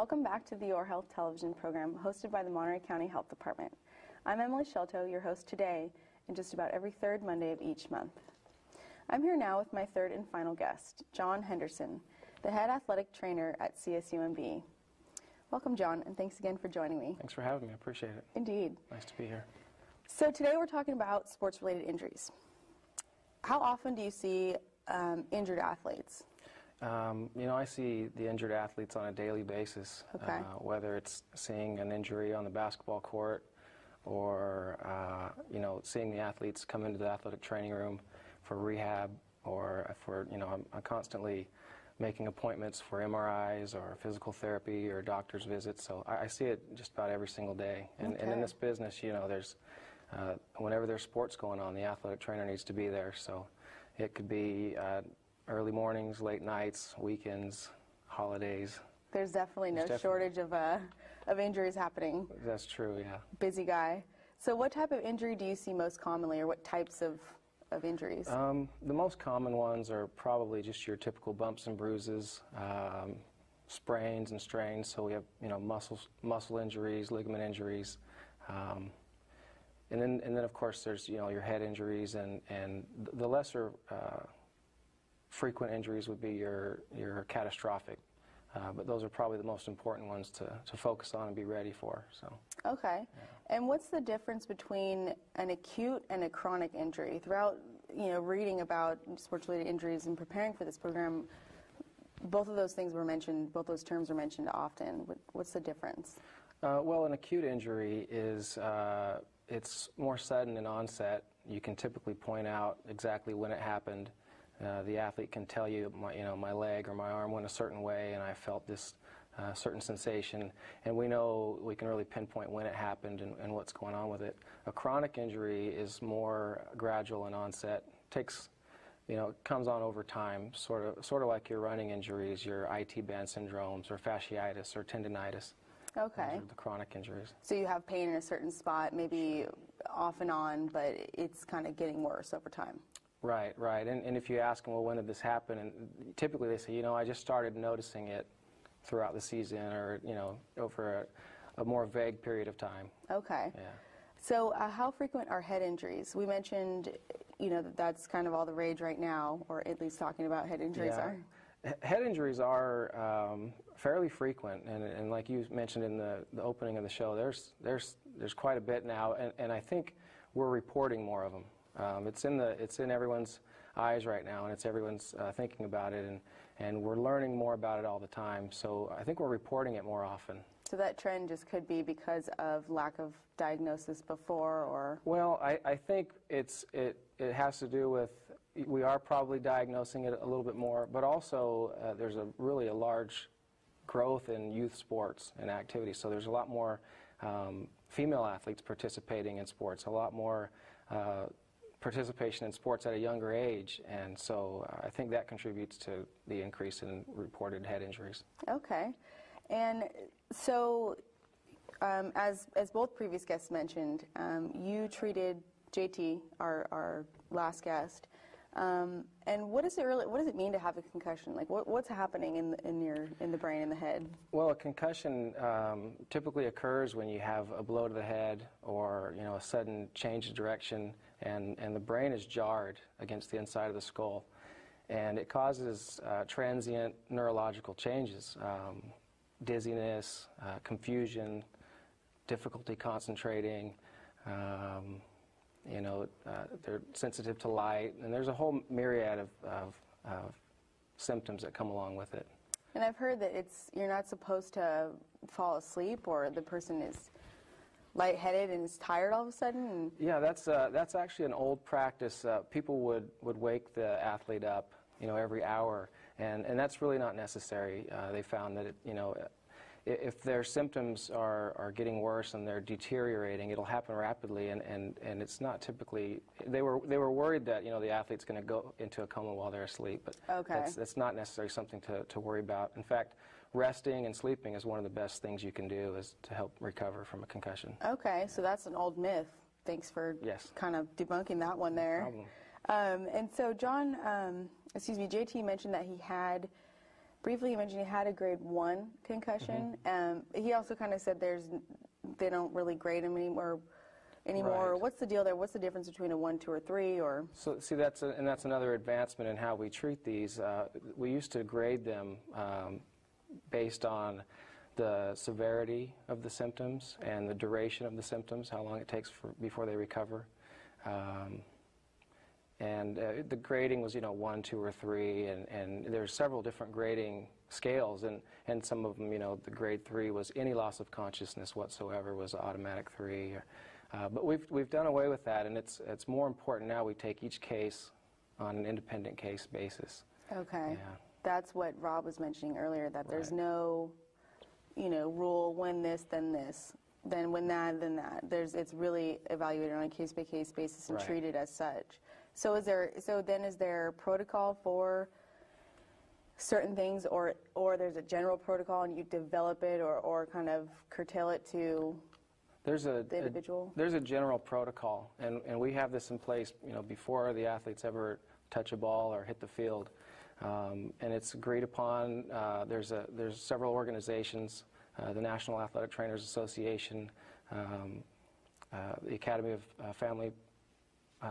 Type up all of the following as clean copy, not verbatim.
Welcome back to the Your Health television program hosted by the Monterey County Health Department. I'm Emily Sciolto, your host today, and just about every third Monday of each month. I'm here now with my third and final guest, John Henderson, the head athletic trainer at CSUMB. Welcome, John, and thanks again for joining me. Thanks for having me. I appreciate it. Indeed. Nice to be here. So today we're talking about sports-related injuries. How often do you see injured athletes? I see the injured athletes on a daily basis, Okay. Whether it's seeing an injury on the basketball court or, seeing the athletes come into the athletic training room for rehab, or for, I'm constantly making appointments for MRIs or physical therapy or doctor's visits. So I see it just about every single day. And in this business, there's, whenever there's sports going on, the athletic trainer needs to be there. So it could be early mornings, late nights, weekends, holidays. There's definitely no shortage of injuries happening. That's true, yeah. Busy guy. So what type of injury do you see most commonly, or what types of injuries? The most common ones are probably just your typical bumps and bruises, sprains and strains. So we have, muscle injuries, ligament injuries. And then of course there's, your head injuries, and the lesser frequent injuries would be your catastrophic, but those are probably the most important ones to focus on and be ready for. So. Okay. Yeah. And what's the difference between an acute and a chronic injury? Throughout, reading about sports-related injuries and preparing for this program, both of those things were mentioned, both those terms were mentioned often. What's the difference? Well, an acute injury is, it's more sudden in onset. You can typically point out exactly when it happened. The athlete can tell you, my leg or my arm went a certain way, and I felt this certain sensation, and we know we can really pinpoint when it happened and what's going on with it. A chronic injury is more gradual in onset. Takes, comes on over time, sort of like your running injuries, your IT band syndromes, or fasciitis or tendinitis. Okay. Those are the chronic injuries. So you have pain in a certain spot, maybe off and on, but it's kind of getting worse over time. Right, right. And if you ask them, well, when did this happen? And typically they say, I just started noticing it throughout the season, or, over a more vague period of time. Okay. Yeah. So how frequent are head injuries? We mentioned, that's kind of all the rage right now, or at least talking about head injuries are. Head injuries are fairly frequent, and like you mentioned in the opening of the show, there's quite a bit now, and I think we're reporting more of them. It's in everyone's eyes right now, and everyone's thinking about it, and we're learning more about it all the time. So I think we're reporting it more often. So that trend just could be because of lack of diagnosis before, or? Well, I think it has to do with, we are probably diagnosing it a little bit more, but also there's really a large growth in youth sports and activities. So there's a lot more female athletes participating in sports, a lot more participation in sports at a younger age, and so I think that contributes to the increase in reported head injuries. Okay. And so, as both previous guests mentioned, you treated JT, our last guest, and what does it mean to have a concussion? Like, what's happening in the brain, in the head? Well, a concussion typically occurs when you have a blow to the head, or a sudden change of direction, and the brain is jarred against the inside of the skull, and it causes transient neurological changes, dizziness, confusion, difficulty concentrating. They're sensitive to light, and there's a whole myriad of symptoms that come along with it. And I've heard that you're not supposed to fall asleep, or the person is lightheaded and is tired all of a sudden. Yeah, that's actually an old practice. People would wake the athlete up, every hour, and that's really not necessary. They found that if their symptoms are getting worse and they're deteriorating, it'll happen rapidly, and it's not typically. They were worried that the athlete's going to go into a coma while they're asleep, but okay. That's not necessarily something to worry about. In fact, resting and sleeping is one of the best things you can do is to help recover from a concussion. Okay, so that's an old myth. Thanks for kind of debunking that one there. No problem. And so JT mentioned that he had briefly you mentioned he had a grade 1 concussion. He also kind of said they don't really grade him anymore. Right. What's the deal there? What's the difference between a 1, 2, or 3? Or So see, that's another advancement in how we treat these. We used to grade them based on the severity of the symptoms and the duration of the symptoms, how long it takes before they recover. The grading was, 1, 2, or 3, and there's several different grading scales, and some of them, the grade 3 was any loss of consciousness whatsoever was automatic 3. But we've done away with that, and it's more important now we take each case on an independent case basis. Okay. Yeah. That's what Rob was mentioning earlier, that there's Right. no, rule when this, then this, then when that, then that. It's really evaluated on a case-by-case basis and Right. treated as such. So is there protocol for certain things, or there's a general protocol and you develop it or kind of curtail it to the individual? There's a general protocol, and we have this in place, before the athletes ever touch a ball or hit the field. And it's agreed upon. There's several organizations, the National Athletic Trainers Association, the Academy of Family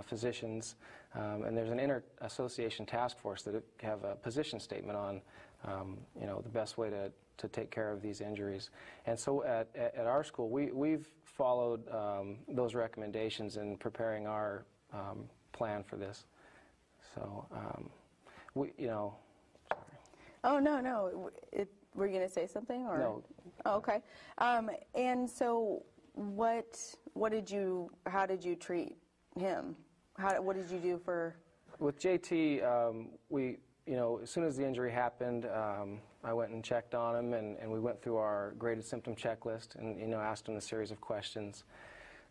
Physicians, and there's an inter-association task force that have a position statement on, the best way to take care of these injuries. And so at our school, we've followed those recommendations in preparing our plan for this. So, sorry. Oh, no. Were you going to say something? Or? No. Oh, okay. And so how did you treat him? What did you do for? With JT, as soon as the injury happened, I went and checked on him, and we went through our graded symptom checklist and, asked him a series of questions.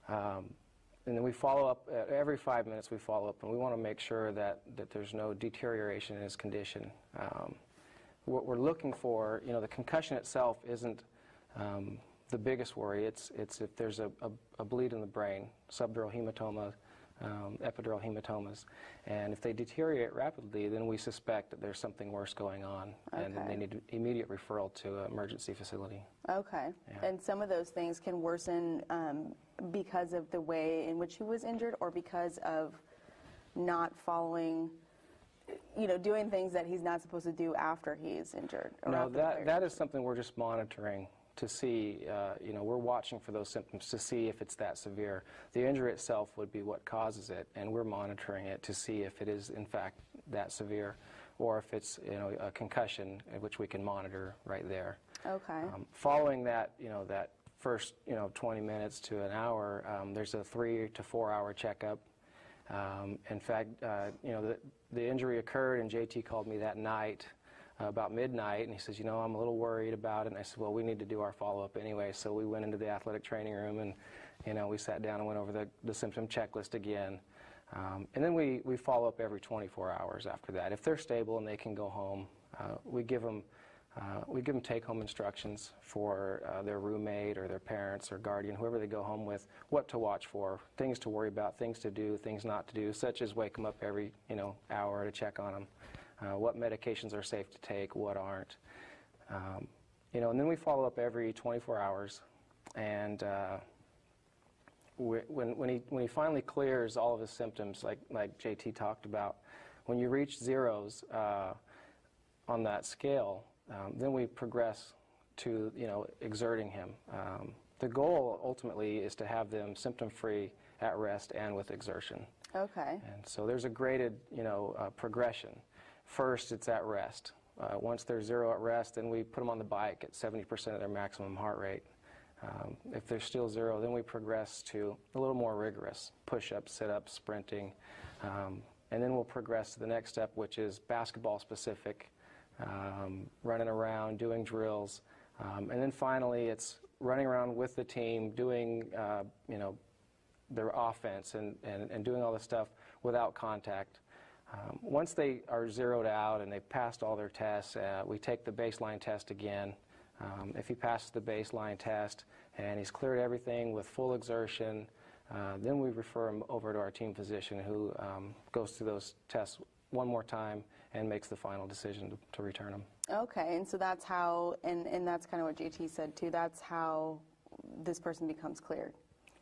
And then we follow up, every 5 minutes we follow up, and we want to make sure that there's no deterioration in his condition. What we're looking for, the concussion itself isn't the biggest worry. It's if there's a bleed in the brain, subdural hematoma, epidural hematomas. And if they deteriorate rapidly, then we suspect that there's something worse going on, and then they need immediate referral to an emergency facility. Okay. Yeah. And some of those things can worsen because of the way in which he was injured, or because of not following, doing things that he's not supposed to do after he's injured. Or no, that is something we're just monitoring to see, we're watching for those symptoms to see if it's that severe. The injury itself would be what causes it, and we're monitoring it to see if it is in fact that severe, or if it's a concussion, which we can monitor right there. Okay. Following that, that first 20 minutes to an hour, there's a 3 to 4 hour checkup. In fact, the injury occurred, and JT called me that night about midnight, and he says, I'm a little worried about it. And I said, well, we need to do our follow-up anyway. So we went into the athletic training room, and we sat down and went over the symptom checklist again. And then we follow up every 24 hours after that. If they're stable and they can go home, we give them take-home instructions for their roommate or their parents or guardian, whoever they go home with, what to watch for, things to worry about, things to do, things not to do, such as wake them up every hour to check on them. What medications are safe to take, what aren't. And then we follow up every 24 hours. And when he finally clears all of his symptoms, like JT talked about, when you reach zeros on that scale, then we progress to exerting him. The goal ultimately is to have them symptom-free at rest and with exertion. Okay. And so there's a graded progression. First, it's at rest. Once they're zero at rest, then we put them on the bike at 70% of their maximum heart rate. If they're still zero, then we progress to a little more rigorous, push-ups, sit-ups, sprinting. And then we'll progress to the next step, which is basketball-specific, running around, doing drills. And then finally, it's running around with the team, doing, their offense and doing all this stuff without contact. Once they are zeroed out and they've passed all their tests, we take the baseline test again. If he passes the baseline test and he's cleared everything with full exertion, then we refer him over to our team physician, who goes through those tests one more time and makes the final decision to return him. Okay, and so that's how, and that's kind of what JT said too, that's how this person becomes cleared.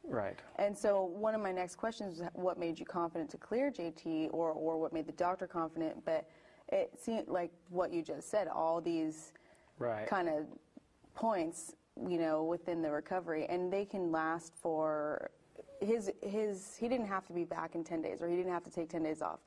Right. And so one of my next questions is what made you confident to clear JT, or what made the doctor confident, but it seemed like what you just said, all these Right. kind of points, you know, within the recovery, and they can last for he didn't have to be back in 10 days, or he didn't have to take 10 days off.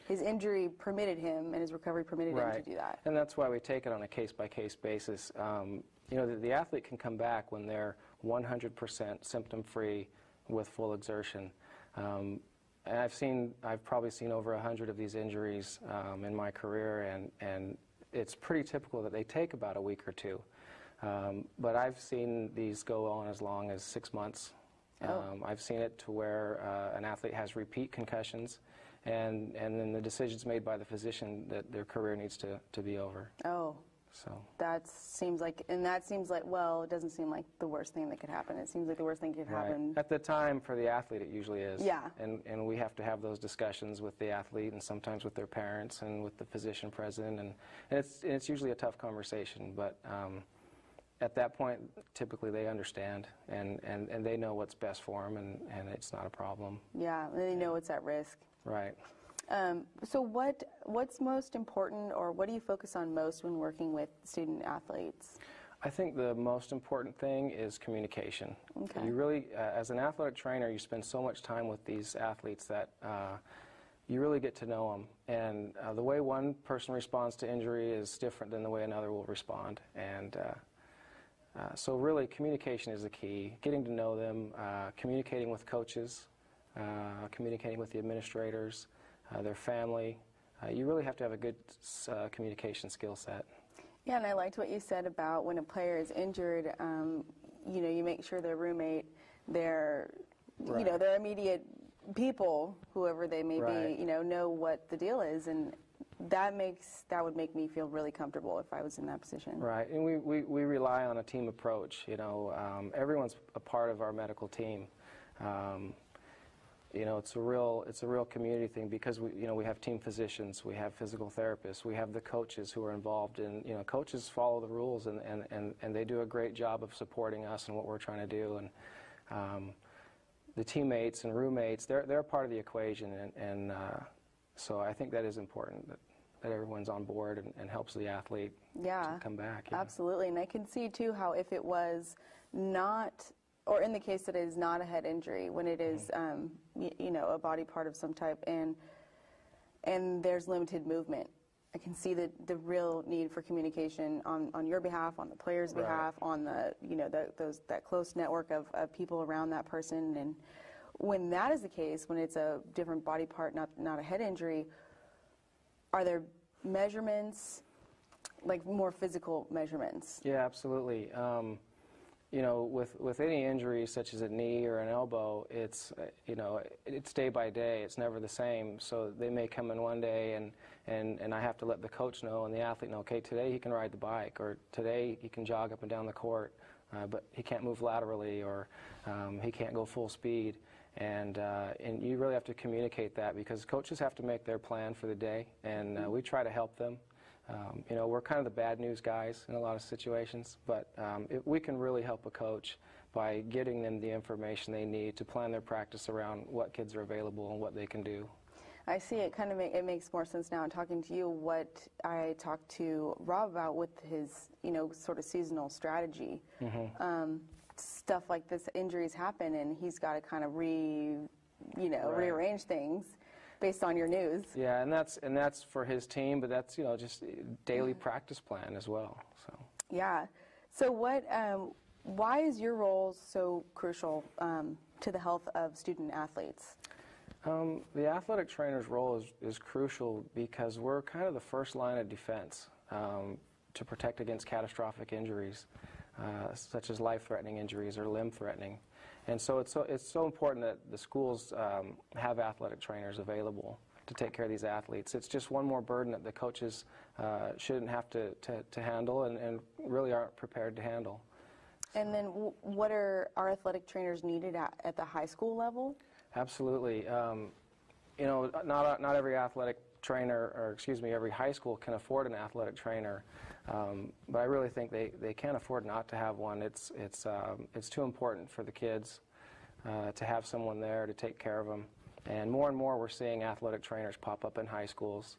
His injury permitted him, and his recovery permitted him to do that. And that's why we take it on a case-by-case basis. You know, the athlete can come back when they're 100% symptom-free with full exertion. And I've probably seen over 100 of these injuries in my career, and it's pretty typical that they take about a week or two. But I've seen these go on as long as 6 months. I've seen it to where an athlete has repeat concussions, and then the decision's made by the physician that their career needs to be over. Oh. So that seems like, well, it doesn't seem like the worst thing that could happen. It seems like the worst thing could happen. At the time, for the athlete, it usually is. Yeah. And we have to have those discussions with the athlete, and sometimes with their parents and with the physician present, and it's usually a tough conversation, but at that point, typically they understand, and they know what's best for them, and it's not a problem. Yeah, and they know what's at risk. Right. So what's most important, or what do you focus on most when working with student athletes? I think the most important thing is communication. Okay. You really, as an athletic trainer, you spend so much time with these athletes that you really get to know them. And the way one person responds to injury is different than the way another will respond. And so really, communication is the key. Getting to know them, communicating with coaches, communicating with the administrators, their family. You really have to have a good communication skill set. Yeah, and I liked what you said about when a player is injured, you know, you make sure their roommate, their, you know, their immediate people, whoever they may be, you know what the deal is, and that would make me feel really comfortable if I was in that position. Right, and we rely on a team approach. You know, everyone's a part of our medical team. You know, it's a real community thing, because we have team physicians, we have physical therapists, we have the coaches who are involved, and coaches follow the rules, and they do a great job of supporting us and what we're trying to do, and the teammates and roommates, they're a part of the equation, and so I think that is important, that everyone's on board and helps the athlete to come back. Absolutely, and I can see too how if it was not, or in the case that it is not a head injury, when it is, you know, a body part of some type, and there's limited movement, I can see the real need for communication on your behalf, on the player's behalf, on the, you know, that close network of people around that person. And when that is the case, when it's a different body part, not a head injury, are there measurements, like more physical measurements? Yeah, absolutely. You know, with any injury such as a knee or an elbow, it's it's day by day. It's never the same. So they may come in one day, and I have to let the coach know and the athlete know, okay, today he can ride the bike, or today he can jog up and down the court, but he can't move laterally, or he can't go full speed. And you really have to communicate that, because coaches have to make their plan for the day, and we try to help them. You know, we're kind of the bad news guys in a lot of situations, but we can really help a coach by getting them the information they need to plan their practice around what kids are available and what they can do. I see. It kind of it makes more sense now in talking to you what I talked to Rob about with his, you know, sort of seasonal strategy. Stuff like this, injuries happen, and he's got to kind of rearrange things based on your news. Yeah, and that's for his team, but that's, you know, just daily practice plan as well. So. Yeah. So why is your role so crucial to the health of student athletes? The athletic trainer's role is crucial because we're kind of the first line of defense to protect against catastrophic injuries, such as life-threatening injuries or limb-threatening. And so it's so important that the schools have athletic trainers available to take care of these athletes. It's just one more burden that the coaches shouldn't have to handle and really aren't prepared to handle. And then what are athletic trainers needed at the high school level? Absolutely. You know, not every athletic trainer, or excuse me, every high school can afford an athletic trainer. But I really think they can't afford not to have one. It's too important for the kids to have someone there to take care of them. And more we're seeing athletic trainers pop up in high schools.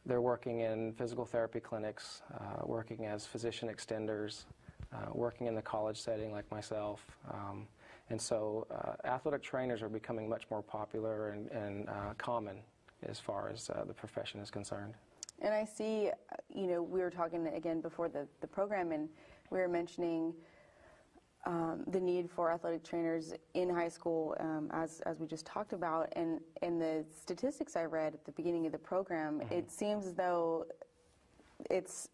They're working in physical therapy clinics, working as physician extenders, working in the college setting like myself. And so athletic trainers are becoming much more popular and common as far as the profession is concerned. And I see, we were talking again before the program, and we were mentioning the need for athletic trainers in high school, as we just talked about. And the statistics I read at the beginning of the program, it seems as though it's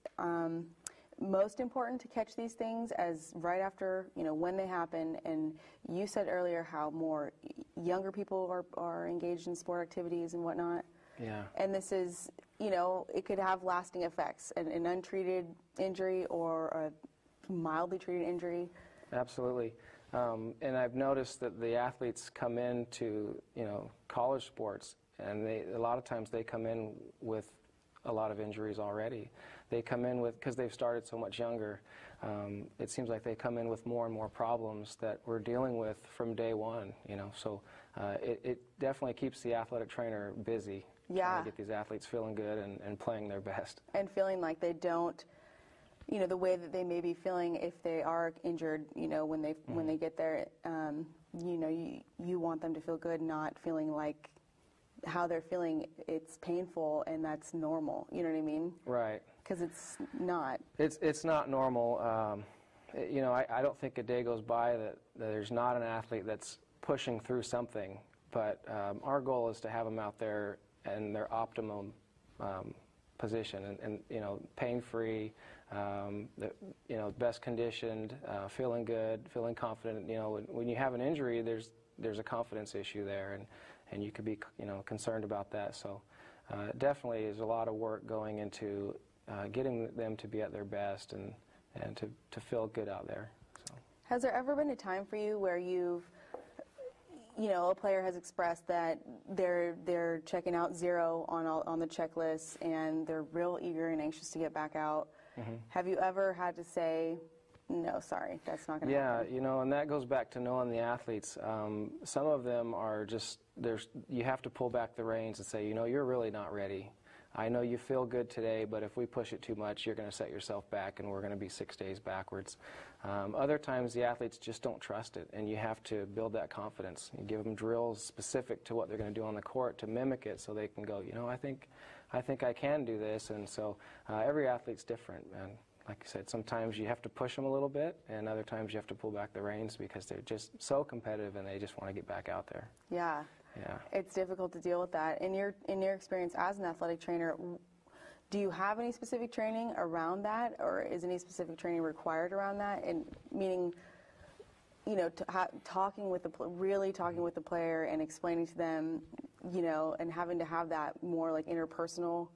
most important to catch these things as right after, when they happen. And you said earlier how more younger people are engaged in sport activities and whatnot. Yeah. And this is, it could have lasting effects, an untreated injury or a mildly treated injury. Absolutely. And I've noticed that the athletes come into, college sports, and a lot of times they come in with a lot of injuries already. They come in with, because they've started so much younger, it seems like they come in with more and more problems that we're dealing with from day one, So it definitely keeps the athletic trainer busy. Yeah. Trying to get these athletes feeling good and playing their best. And feeling like they don't, the way that they may be feeling if they are injured, when they get there, you want them to feel good, not feeling like how they're feeling, it's painful and that's normal. You know what I mean? Right. Because it's not. It's not normal. I don't think a day goes by that there's not an athlete that's pushing through something. But our goal is to have them out there in their optimum position and pain-free, best conditioned, feeling good, feeling confident. When you have an injury, there's a confidence issue there, and you could be concerned about that. So definitely there's a lot of work going into getting them to be at their best and to feel good out there. So. Has there ever been a time for you where you've a player has expressed that they're checking out 0 on the checklist and they're real eager and anxious to get back out? Mm-hmm. Have you ever had to say, no, sorry, that's not going to happen? Yeah, and that goes back to knowing the athletes. Some of them are just, you have to pull back the reins and say, you're really not ready. I know you feel good today, but if we push it too much, you're going to set yourself back and we're going to be 6 days backwards. Other times the athletes just don't trust it, and you have to build that confidence. You give them drills specific to what they're going to do on the court to mimic it so they can go, I think I can do this. And so every athlete's different. And like I said, sometimes you have to push them a little bit, and other times you have to pull back the reins because they're just so competitive and they just want to get back out there. Yeah. Yeah. It's difficult to deal with that. In your experience as an athletic trainer, do you have any specific training around that, or is any specific training required around that? And meaning, talking with the player and explaining to them, and having to have that more like interpersonal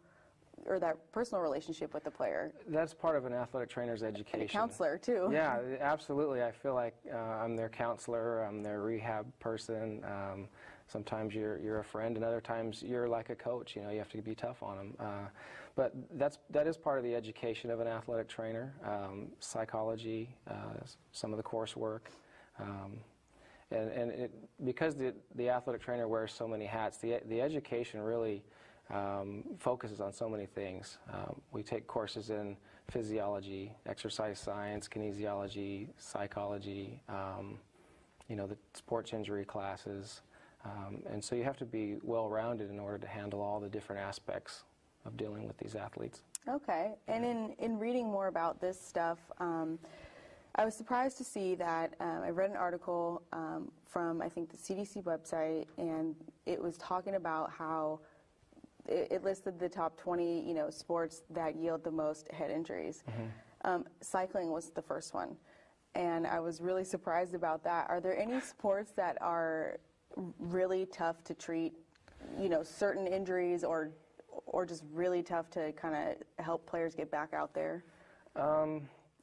or that personal relationship with the player. That's part of an athletic trainer's education. And a counselor, too. Yeah, absolutely. I feel like I'm their counselor, I'm their rehab person. Sometimes you're a friend, and other times you're like a coach. You have to be tough on them. But that is part of the education of an athletic trainer. Psychology, some of the coursework, and because the athletic trainer wears so many hats, the education really focuses on so many things. We take courses in physiology, exercise science, kinesiology, psychology, the sports injury classes. And so you have to be well-rounded in order to handle all the different aspects of dealing with these athletes. Okay. And in reading more about this stuff, I was surprised to see that I read an article from, I think, the CDC website, and it was talking about how it listed the top 20, sports that yield the most head injuries. Mm-hmm. Cycling was the first one, and I was really surprised about that. Are there any sports that are really tough to treat, certain injuries, or just really tough to kind of help players get back out there?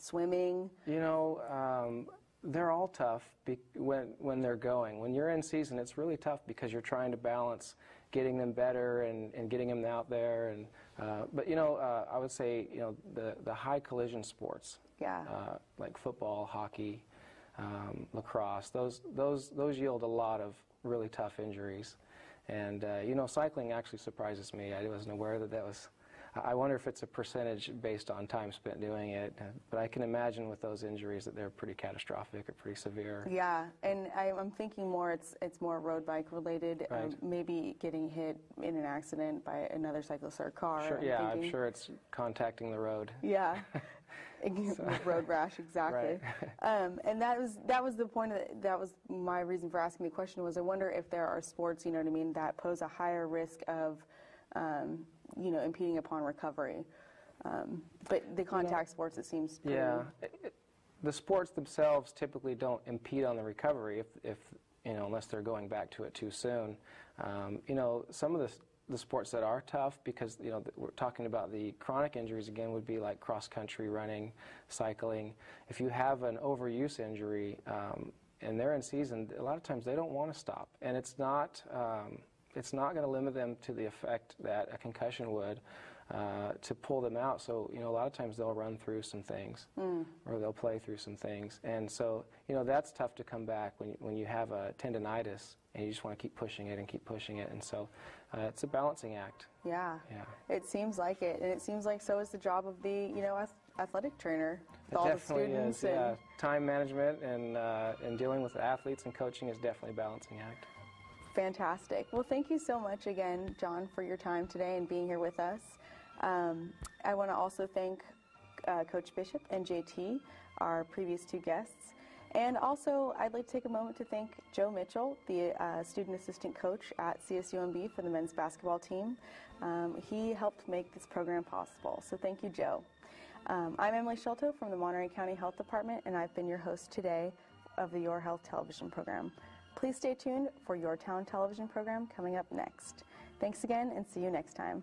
Swimming? They're all tough when they're going. When you're in season, it's really tough because you're trying to balance getting them better and getting them out there. And but I would say the high collision sports, like football, hockey, lacrosse, those yield a lot of really tough injuries. And cycling actually surprises me. I wasn't aware that was. I wonder if it's a percentage based on time spent doing it, but I can imagine with those injuries that they're pretty catastrophic or pretty severe. Yeah, and I'm thinking more it's more road bike related, Right. maybe getting hit in an accident by another cyclist or a car. Sure, yeah, I'm sure it's contacting the road. Yeah, road rash, exactly. Right. And that was the point that was my reason for asking the question, was I wonder if there are sports, you know what I mean, that pose a higher risk of impeding upon recovery. But the contact sports, it seems pretty... Yeah. The sports themselves typically don't impede on the recovery if unless they're going back to it too soon. Some of the sports that are tough, because we're talking about the chronic injuries again, would be like cross-country running, cycling. If you have an overuse injury and they're in season, a lot of times they don't want to stop, and it's not going to limit them to the effect that a concussion would to pull them out. So, a lot of times they'll run through some things or they'll play through some things. And so, that's tough to come back when you have a tendonitis and you just want to keep pushing it and keep pushing it. And so it's a balancing act. Yeah. Yeah. It seems like it. And it seems like so is the job of the, athletic trainer with It all the definitely students. is, yeah. Time management and dealing with athletes and coaching is definitely a balancing act. Fantastic. Well, thank you so much again, John, for your time today and being here with us. I want to also thank Coach Bishop and JT, our previous two guests. And also, I'd like to take a moment to thank Joe Mitchell, the student assistant coach at CSUMB for the men's basketball team. He helped make this program possible, so thank you, Joe. I'm Emily Sciolto from the Monterey County Health Department, and I've been your host today of the Your Health television program. Please stay tuned for Your Town television program coming up next. Thanks again, and see you next time.